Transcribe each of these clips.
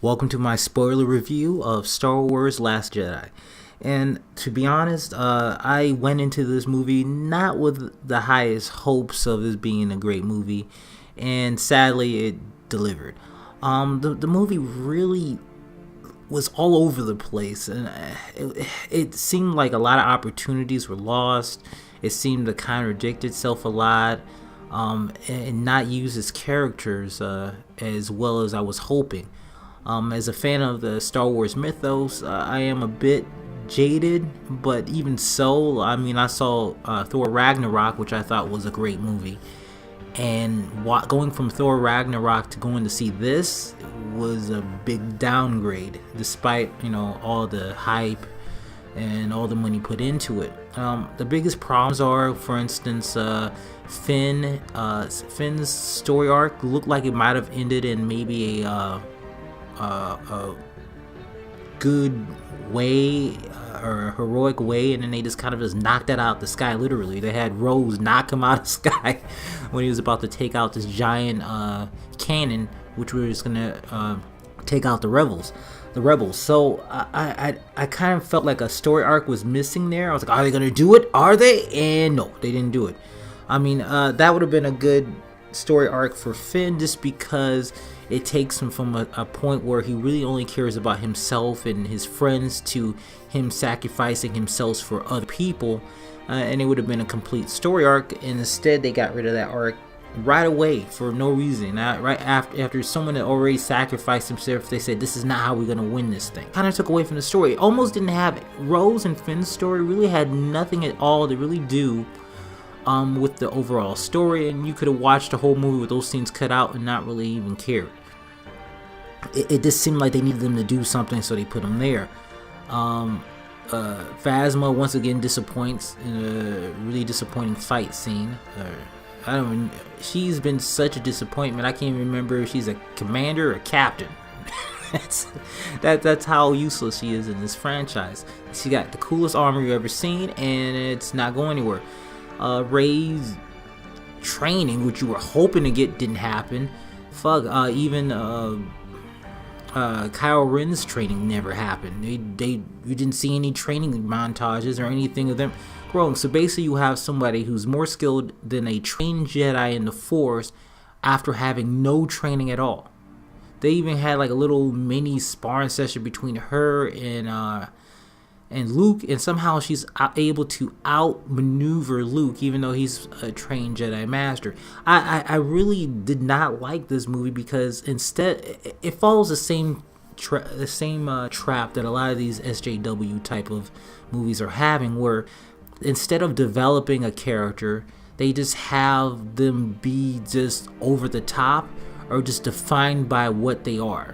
Welcome to my spoiler review of Star Wars Last Jedi. And to be honest, I went into this movie not with the highest hopes of this being a great movie, and sadly it delivered. The movie really was all over the place, and it seemed like a lot of opportunities were lost. It seemed to contradict itself a lot, and not use its characters as well as I was hoping. As a fan of the Star Wars mythos, I am a bit jaded, but even so, I mean, I saw Thor Ragnarok, which I thought was a great movie, and going from Thor Ragnarok to going to see this was a big downgrade, despite all the hype and all the money put into it. The biggest problems are, for instance, Finn's story arc looked like it might have ended in maybe a good way or a heroic way, and then they just kind of just knocked that out the sky. Literally, they had Rose knock him out of the sky when he was about to take out this giant cannon, which was gonna take out the rebels. So I kind of felt like a story arc was missing there. I was like, are they gonna do it? Are they? And no, they didn't do it. I mean, that would have been a good story arc for Finn, just because it takes him from a point where he really only cares about himself and his friends to him sacrificing himself for other people, and it would have been a complete story arc. And instead they got rid of that arc right away for no reason. Right after someone had already sacrificed himself, they said this is not how we're gonna win this thing. Kind of took away from the story. It almost didn't have it. Rose and Finn's story really had nothing at all to really do with the overall story, and you could have watched the whole movie with those scenes cut out and not really even cared. It just seemed like they needed them to do something, so they put them there. Phasma once again disappoints in a really disappointing fight scene. She's been such a disappointment. I can't even remember if she's a commander or captain. that's how useless she is in this franchise. She got the coolest armor you've ever seen, and it's not going anywhere. Rey's training, which you were hoping to get, didn't happen. Even Kylo Ren's training never happened. You didn't see any training montages or anything of them growing. So basically, you have somebody who's more skilled than a trained Jedi in the Force after having no training at all. They even had like a little mini sparring session between her and Luke, and somehow she's able to outmaneuver Luke, even though he's a trained Jedi Master. I really did not like this movie because instead it follows the same trap that a lot of these SJW type of movies are having, where instead of developing a character, they just have them be just over the top or just defined by what they are.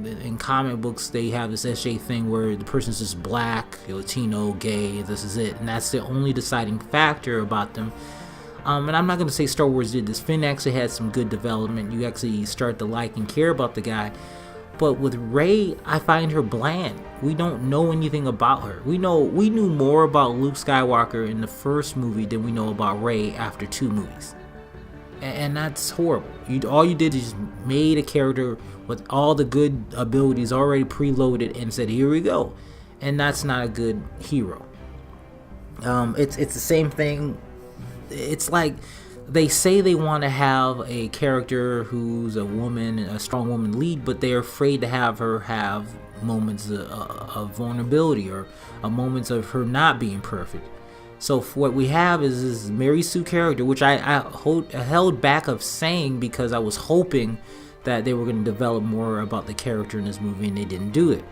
In comic books, they have this SJ thing where the person's just black, Latino, gay, this is it. And that's the only deciding factor about them. And I'm not going to say Star Wars did this. Finn actually had some good development. You actually start to like and care about the guy. But with Rey, I find her bland. We don't know anything about her. We knew more about Luke Skywalker in the first movie than we know about Rey after 2 movies. And that's horrible. All you did is just made a character with all the good abilities already preloaded and said, here we go. And that's not a good hero. It's the same thing. It's like they say they want to have a character who's a woman, a strong woman lead, but they're afraid to have her have moments of vulnerability or moments of her not being perfect. So what we have is this Mary Sue character, which I held back of saying because I was hoping that they were going to develop more about the character in this movie, and they didn't do it.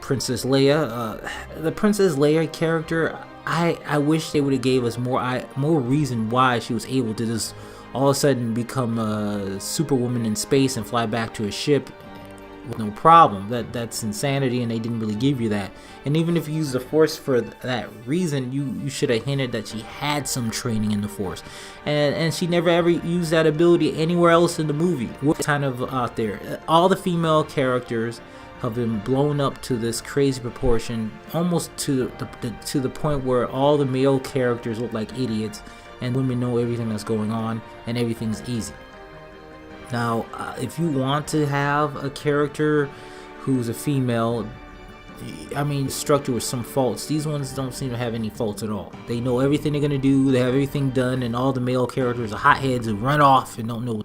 Princess Leia, the Princess Leia character, I wish they would have gave us more reason why she was able to just all of a sudden become a superwoman in space and fly back to a ship with no problem. That's insanity, and they didn't really give you that. And even if you use the Force for that reason, you should have hinted that she had some training in the Force, and she never ever used that ability anywhere else in the movie. What's kind of out there? All the female characters have been blown up to this crazy proportion, almost to the point where all the male characters look like idiots, and women know everything that's going on, and everything's easy. Now, if you want to have a character who's a female, I mean, structure with some faults. These ones don't seem to have any faults at all. They know everything they're gonna do. They have everything done, and all the male characters are hotheads who run off and don't know.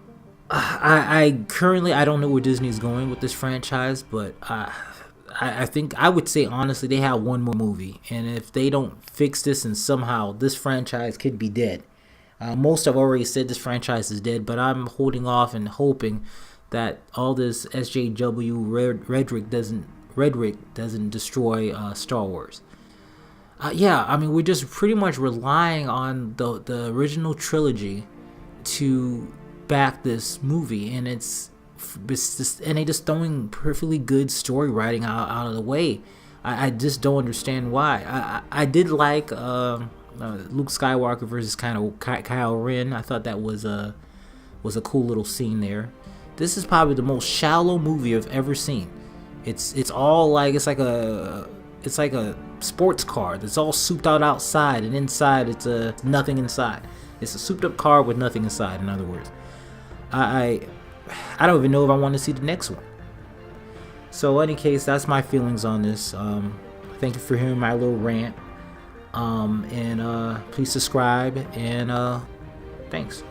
I currently I don't know where Disney's going with this franchise, but I think I would say honestly they have one more movie, and if they don't fix this and somehow this franchise could be dead. Most have already said this franchise is dead, but I'm holding off and hoping that all this SJW rhetoric doesn't destroy Star Wars. Yeah, I mean we're just pretty much relying on the original trilogy to back this movie, and it's just, and they just throwing perfectly good story writing out of the way. I just don't understand why. I did like Luke Skywalker versus Kylo Ren. I thought that was a cool little scene there. This is probably the most shallow movie I've ever seen. It's all like it's like a sports car that's all souped out outside, and inside it's nothing inside. It's a souped up car with nothing inside. In other words, I don't even know if I want to see the next one. So in any case, that's my feelings on this. Thank you for hearing my little rant. And please subscribe, and thanks.